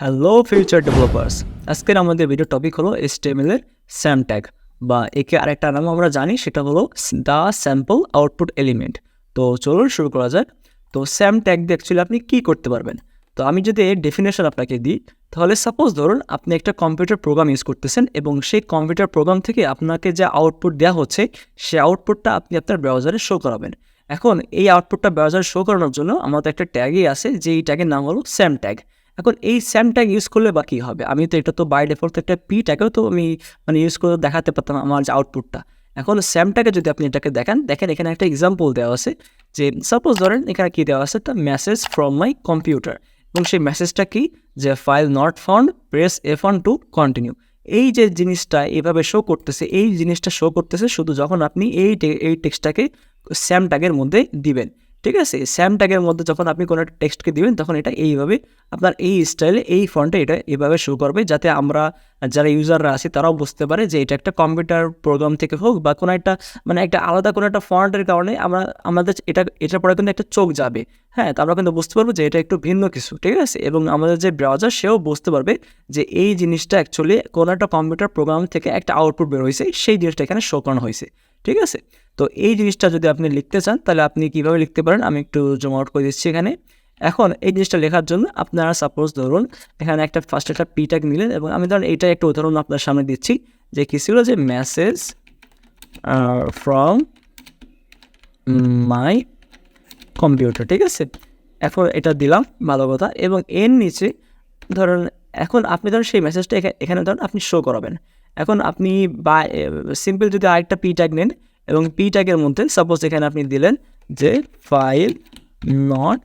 Hello future developers, আজকের আমাদের video topic হলো HTML এর SAMP ট্যাগ, বা একে আরেকটা নাম আমরা জানি, সেটা হলো দ্য স্যাম্পল আউটপুট এলিমেন্ট। তো চলুন শুরু করা যাক। তো SAMP ট্যাগ দিয়ে অ্যাকচুয়ালি আপনি কী করতে পারবেন? তো আমি যদি এর ডেফিনেশন আপনাকে দিই, তাহলে সাপোজ ধরুন আপনি একটা কম্পিউটার প্রোগ্রাম ইউজ করতেছেন এবং সেই কম্পিউটার প্রোগ্রাম থেকে আপনাকে যে আউটপুট দেওয়া হচ্ছে সেই আউটপুটটা আপনি আপনার ব্রাউজারে শো করাবেন। এখন এই আউটপুটটা ব্রাউজারে শো করানোর জন্য আমাদের একটা ট্যাগই আছে, যে এই ট্যাগের নাম হলো SAMP ট্যাগ। এখন এই SAMP ট্যাগ ইউজ করলে বা কী হবে? আমি তো এটা তো বাই ডিফল্ট একটা পি ট্যাগেও তো আমি ইউজ করে দেখাতে পারতাম আমার যে আউটপুটটা। এখন SAMP ট্যাগে যদি আপনি এটাকে দেখেন এখানে একটা এক্সাম্পল দেওয়া আছে, যে সাপোজ ধরেন এখানে কী দেওয়া আছে, the message from my computer, এবং সেই মেসেজটা কি, যে file not found, press F1 to continue. এই যে জিনিসটা এভাবে শো করতেছে, এই জিনিসটা শো করতেছে শুধু যখন আপনি এই টেক্সটটাকে SAMP ট্যাগের মধ্যে দিবেন। ঠিক আছে? SAMP ট্যাগের মধ্যে যখন আপনি কোনো একটা টেক্সটকে দিবেন, তখন এটা এইভাবে আপনার এই স্টাইলে এই ফন্টে এটা এভাবে শো করবে, যাতে আমরা যারা ইউজাররা আছি তারাও বুঝতে পারে যে এটা একটা কম্পিউটার প্রোগ্রাম থেকে হোক বা কোনো একটা একটা আলাদা কোনো একটা ফন্টের কারণে আমাদের এটার পরে কিন্তু একটা চোখ যাবে। হ্যাঁ, তো আমরা কিন্তু বুঝতে পারবো যে এটা একটু ভিন্ন কিছু। ঠিক আছে? এবং আমাদের যে ব্রাউজার সেও বুঝতে পারবে যে এই জিনিসটা অ্যাকচুয়ালি কোনো একটা কম্পিউটার প্রোগ্রাম থেকে একটা আউটপুট বের হয়েছে, সেই জিনিসটা এখানে শো করানো হয়েছে। ঠিক আছে? তো এই জিনিসটা যদি আপনি লিখতে চান, তাহলে আপনি কীভাবে লিখতে পারেন, আমি একটু জুম আউট করে দিচ্ছি এখানে। এখন এই জিনিসটা লেখার জন্য আপনারা সাপোজ ধরুন এখানে ফার্স্ট একটা পি ট্যাগ নিলেন, এবং আমি ধরুন এইটা একটা উদাহরণ আপনার সামনে দিচ্ছি, যে কী ছিল, যে মেসেজ ফ্রম মাই কম্পিউটার। ঠিক আছে? এখন এটা দিলাম, ভালো কথা। এবং এর নিচে ধরুন এখন আপনি ধরুন সেই মেসেজটা এখানে ধরুন আপনি শো করাবেন। এখন আপনি বা সিম্পল যদি আরেকটা পি ট্যাগ নেন, এবং পি ট্যাগের মধ্যে সাপোজ এখানে আপনি দিলেন যে ফাইল নট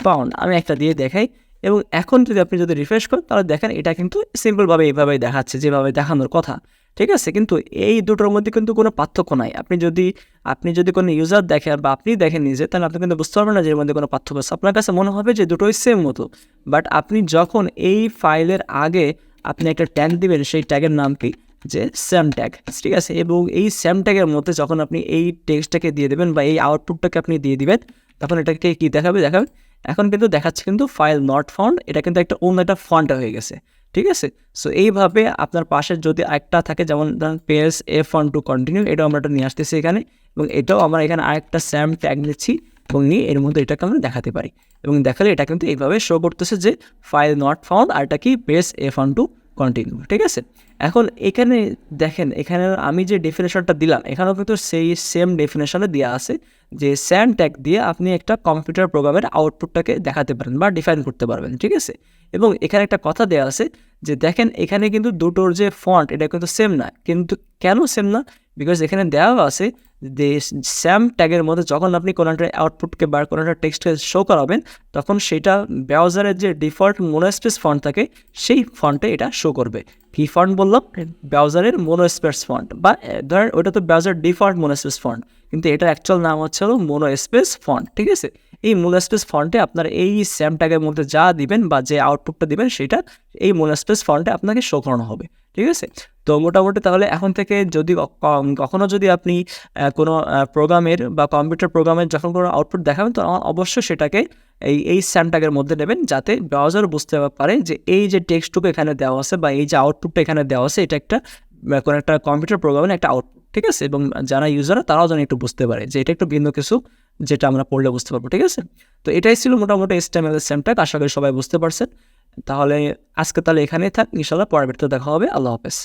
ফাউন্ড, আমি একটা দিয়ে দেখাই। এবং এখন আপনি যদি রিফ্রেশ করেন, তাহলে দেখেন এটা কিন্তু সিম্পলভাবে এইভাবেই দেখাচ্ছে, যেভাবে দেখানোর কথা। ঠিক আছে? কিন্তু এই দুটোর মধ্যে কিন্তু কোনো পার্থক্য নাই। আপনি যদি কোনো ইউজার দেখেন বা আপনি দেখেন নিজে, তাহলে আপনি কিন্তু বুঝতে পারবেন না যে এর মধ্যে কোনো পার্থক্য আছে। আপনার কাছে মনে হবে যে দুটোই সেম মতো। বাট আপনি যখন এই ফাইলের আগে আপনি একটা ট্যাগ দিবেন, সেই ট্যাগের নাম কি, যে SAMP ট্যাগ। ঠিক আছে? এবং এই SAMP ট্যাগের মধ্যে যখন আপনি এই টেক্সটটাকে দিয়ে দেবেন বা এই আউটপুটটাকে আপনি দিয়ে দিবেন, তখন এটাকে কি দেখাবে এখন কিন্তু দেখাচ্ছে কিন্তু ফাইল নট ফাউন্ড, এটা কিন্তু অন্য একটা ফন্টে হয়ে গেছে। ঠিক আছে? সো এইভাবে আপনার পাশে যদি একটা থাকে, যেমন ধরেন প্রেস F1 টু কন্টিনিউ, এটাও আমরা নিয়ে আসতেছি এখানে, এবং এটাও আমরা এখানে আরেকটা SAMP ট্যাগ নিচ্ছি এবং নিয়ে এর মধ্যে এটাকে আমরা দেখাতে পারি। এবং দেখালে এটা কিন্তু এইভাবে শো করতেছে যে ফাইল নট ফাউন্ড, আর এটা কি, প্রেস F1 টু কন্টিনিউ। ঠিক আছে? এখন এখানে দেখেন, এখানে আমি যে ডেফিনেশনটা দিলাম, এখানেও কিন্তু সেই সেম ডেফিনেশনে দেওয়া আছে, যে SAMP ট্যাগ দিয়ে আপনি একটা কম্পিউটার প্রোগ্রামের আউটপুটটাকে দেখাতে পারেন বা ডিফাইন করতে পারবেন। ঠিক আছে? এবং এখানে একটা কথা দেওয়া আছে, যে দেখেন এখানে কিন্তু দুটোর যে ফন্ট, এটা কিন্তু সেম না। কিন্তু কেন সেম না? বিকজ এখানে দেওয়া আছে যে SAMP ট্যাগের মধ্যে যখন আপনি কোনো একটা আউটপুটকে বা কোনো একটা টেক্সটকে শো করাবেন, তখন সেটা ব্রাউজারের যে ডিফল্ট মোনোস্পেস ফন্ট থাকে, সেই ফন্টে এটা শো করবে। কী ফন্ট বললাম? ব্রাউজারের মোনোস্পেস ফন্ট, বা ধরেন ওটা তো ব্রাউজার ডিফল্ট মোনোস্পেস ফন্ট, কিন্তু এটার অ্যাকচুয়াল নাম হচ্ছে হলো মোনোস্পেস ফন্ট। ঠিক আছে? এই মোনোস্পেস ফন্টে আপনার এই SAMP ট্যাগের মধ্যে যা দিবেন বা যে আউটপুটটা দিবেন, সেটা এই মোনোস্পেস ফন্টে আপনাকে শো করানো হবে। ঠিক আছে? তো মোটামুটি তাহলে এখন থেকে যদি কখনও যদি আপনি কোনো প্রোগ্রামের বা কম্পিউটার প্রোগ্রামের যখন কোনো আউটপুট দেখাবেন, তো অবশ্যই সেটাকে এই SAMP ট্যাগের মধ্যে নেবেন, যাতে ব্রাউজার বুঝতে পারে যে এই যে টেক্সটটুকু এখানে দেওয়া আছে বা এই যে আউটপুটটা এখানে দেওয়া আছে, এটা কোনো একটা কম্পিউটার প্রোগ্রামের একটা আউটপুট। ঠিক আছে? এবং যারা ইউজার তারাও যেন একটু বুঝতে পারে যে এটা একটু ভিন্ন কিছু, যেটা আমরা পড়লে বুঝতে পারবো। ঠিক আছে? তো এটাই ছিল মোটামুটি HTML SAMP ট্যাগ। আশা করি সবাই বুঝতে পারছেন। তাহলে আজকে এখানেই থাক। ইনশাআল্লাহ পরের ভিডিওতে দেখা হবে। আল্লাহ হাফেজ।